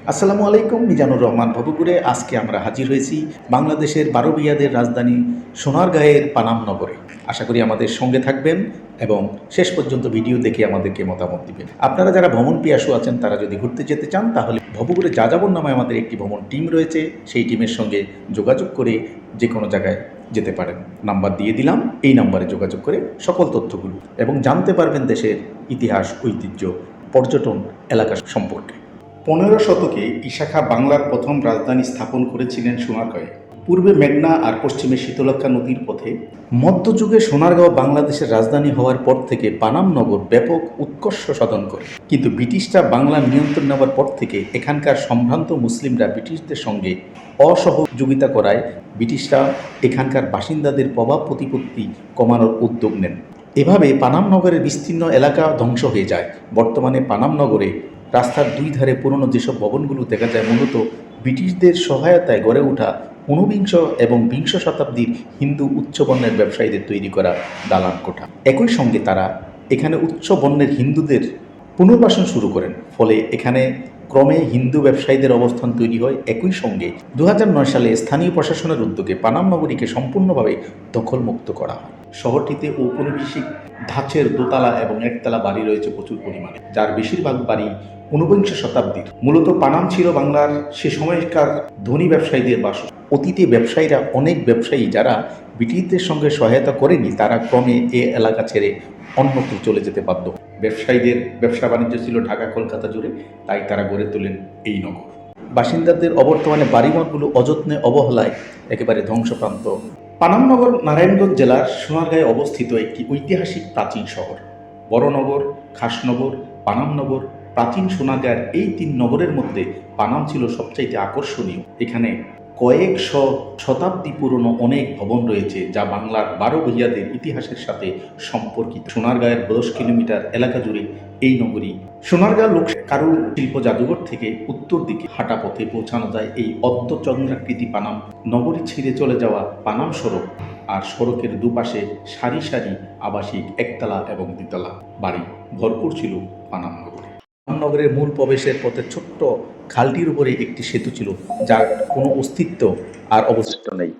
আসসালামু আলাইকুম, মিজানুর রহমান ভবঘুরে আজকে আমরা হাজির হয়েছি বাংলাদেশের 12 ভূঁইয়াদের রাজধানী সোনারগাঁয়ের পানাম নগরে। আশা করি আমাদের সঙ্গে থাকবেন এবং শেষ পর্যন্ত ভিডিও দেখে আমাদেরকে মতামত দিবেন। আপনারা যারা ভ্রমণ পিয়াসু আছেন, তারা যদি ঘুরতে যেতে চান, তাহলে ভবঘুরে যাযাবর নামে আমাদের একটি ভ্রমণ টিম রয়েছে। সেই টিমের সঙ্গে যোগাযোগ করে যে কোনো জায়গায় যেতে পারেন। নাম্বার দিয়ে দিলাম, এই নাম্বারে যোগাযোগ করে সকল তথ্যগুলো এবং জানতে পারবেন দেশের ইতিহাস, ঐতিহ্য, পর্যটন এলাকা সম্পর্কে। 15 শতকে ইশাখা বাংলার প্রথম রাজধানী স্থাপন করেছিলেন সোনারগাঁয়ে। পূর্বে মেঘনা আর পশ্চিমে শীতলক্ষা নদীর পথে। মধ্যযুগে সোনারগাঁও বাংলাদেশের রাজধানী হওয়ার পর থেকে পানাম নগর ব্যাপক উৎকর্ষ সাধন করে। কিন্তু ব্রিটিশরা বাংলার নিয়ন্ত্রণ নেওয়ার পর থেকে এখানকার সম্ভ্রান্ত মুসলিমরা ব্রিটিশদের সঙ্গে অসহযোগিতা করায় ব্রিটিশরা এখানকার বাসিন্দাদের প্রভাব প্রতিপত্তি কমানোর উদ্যোগ নেন। এভাবে পানাম নগরের বিস্তীর্ণ এলাকা ধ্বংস হয়ে যায়। বর্তমানে পানাম নগরে রাস্তার দুই ধারে পুরনো যেসব ভবনগুলো দেখা যায়, মূলত ব্রিটিশদের সহায়তায় গড়ে ওঠা ঊনবিংশ এবং বিংশ শতাব্দীর হিন্দু উচ্চবর্ণের ব্যবসায়ীদের তৈরি করা দালান কোঠা। একই সঙ্গে তারা এখানে উচ্চবর্ণের হিন্দুদের পুনর্বাসন শুরু করেন, ফলে এখানে ক্রমে হিন্দু ব্যবসায়ীদের অবস্থান তৈরি হয়। একই সঙ্গে 2009 সালে স্থানীয় প্রশাসনের উদ্যোগে পানাম নগরীকে সম্পূর্ণভাবে দখলমুক্ত করা হয়। শহরটিতে ঔপনিবেশিক ধাঁচের দোতলা এবং একতলা বাড়ি রয়েছে প্রচুর পরিমাণে, যার বেশিরভাগ বাড়ি ঊনবিংশ শতাব্দীর। মূলত পানাম ছিল বাংলার সে সময়কার ধনী ব্যবসায়ীদের বাস। অতীতে ব্যবসায়ীরা, অনেক ব্যবসায়ী যারা ব্রিটিশদের সঙ্গে সহায়তা করেনি, তারা ক্রমে এ এলাকা ছেড়ে অন্যত্র চলে যেতে বাধ্য। ব্যবসায়ীদের ব্যবসা বাণিজ্য ছিল ঢাকা কলকাতা জুড়ে, তাই তারা গড়ে তোলেন এই নগর। বাসিন্দাদের অবর্তমানে বাড়িঘরগুলো অযত্নে অবহেলায় একেবারে ধ্বংসপ্রান্ত। পানামনগর নারায়ণগঞ্জ জেলার সোনারগাঁয়ে অবস্থিত একটি ঐতিহাসিক প্রাচীন শহর। বড়নগর, খাসনগর, পানামনগর, প্রাচীন সোনারগাঁয়ের এই 3 নগরের মধ্যে পানাম ছিল সবচাইতে আকর্ষণীয়। এখানে কয়েকশ শতাব্দী পুরনো অনেক ভবন রয়েছে, যা বাংলার 12 ভূঁইয়াদের ইতিহাসের সাথে সম্পর্কিত। সোনারগাঁয়ের 10 কিলোমিটার এলাকা জুড়ে এই নগরী। সোনারগাঁ লোক কারু শিল্প জাদুঘর থেকে উত্তর দিকে হাঁটা পথে পৌঁছানো যায় এই অর্ধচন্দ্রাকৃতি পানাম নগরী। ছিঁড়ে চলে যাওয়া পানাম সড়ক, আর সড়কের দুপাশে সারি সারি আবাসিক একতলা এবং দ্বিতলা বাড়ি ভরপুর ছিল পানাম নগরে। পানাম নগরের মূল প্রবেশের পথে ছোট্ট খালটির উপরে একটি সেতু ছিল, যার কোনো অস্তিত্ব আর অবশিষ্ট নেই।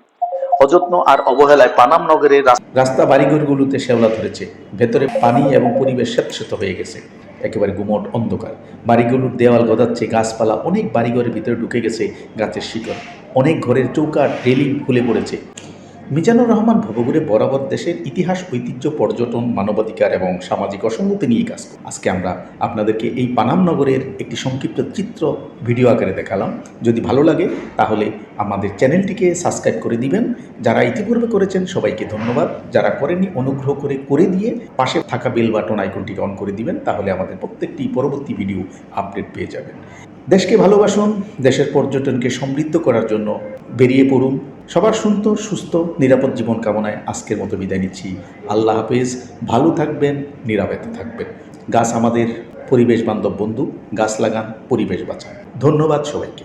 অযত্ন আর অবহেলায় পানাম নগরের রাস্তা বাড়িঘরগুলোতে শেওলা ধরেছে। ভেতরে পানি এবং পরিবেশ স্যাঁতসেঁত হয়ে গেছে, একেবারে গুমট অন্ধকার। বাড়িগুলোর দেওয়াল গজাচ্ছে, গাছপালা, অনেক বাড়িঘরের ভিতরে ঢুকে গেছে গাছের শিকড়। অনেক ঘরের চৌকাঠ, রেলিং খুলে পড়েছে। মিজানুর রহমান ভবঘুরে বরাবর দেশের ইতিহাস, ঐতিহ্য, পর্যটন, মানবাধিকার এবং সামাজিক অসঙ্গতি নিয়ে কাজ করি। আজকে আমরা আপনাদেরকে এই পানাম নগরের একটি সংক্ষিপ্ত চিত্র ভিডিও আকারে দেখালাম। যদি ভালো লাগে তাহলে আমাদের চ্যানেলটিকে সাবস্ক্রাইব করে দিবেন। যারা ইতিপূর্বে করেছেন সবাইকে ধন্যবাদ। যারা করেননি, অনুগ্রহ করে দিয়ে পাশে থাকা বেল বাটন আইকনটিকে অন করে দিবেন, তাহলে আমাদের প্রত্যেকটি পরবর্তী ভিডিও আপডেট পেয়ে যাবেন। দেশকে ভালোবাসুন, দেশের পর্যটনকে সমৃদ্ধ করার জন্য বেরিয়ে পড়ুন। সবার সুস্থ নিরাপদ জীবন কামনায় আজকের মতো বিদায় নিচ্ছি। আল্লাহ হাফেজ। ভালো থাকবেন, নিরাপদে থাকবেন। গাছ আমাদের পরিবেশ বান্ধব বন্ধু। গাছ লাগান, পরিবেশ বাঁচান। ধন্যবাদ সবাইকে।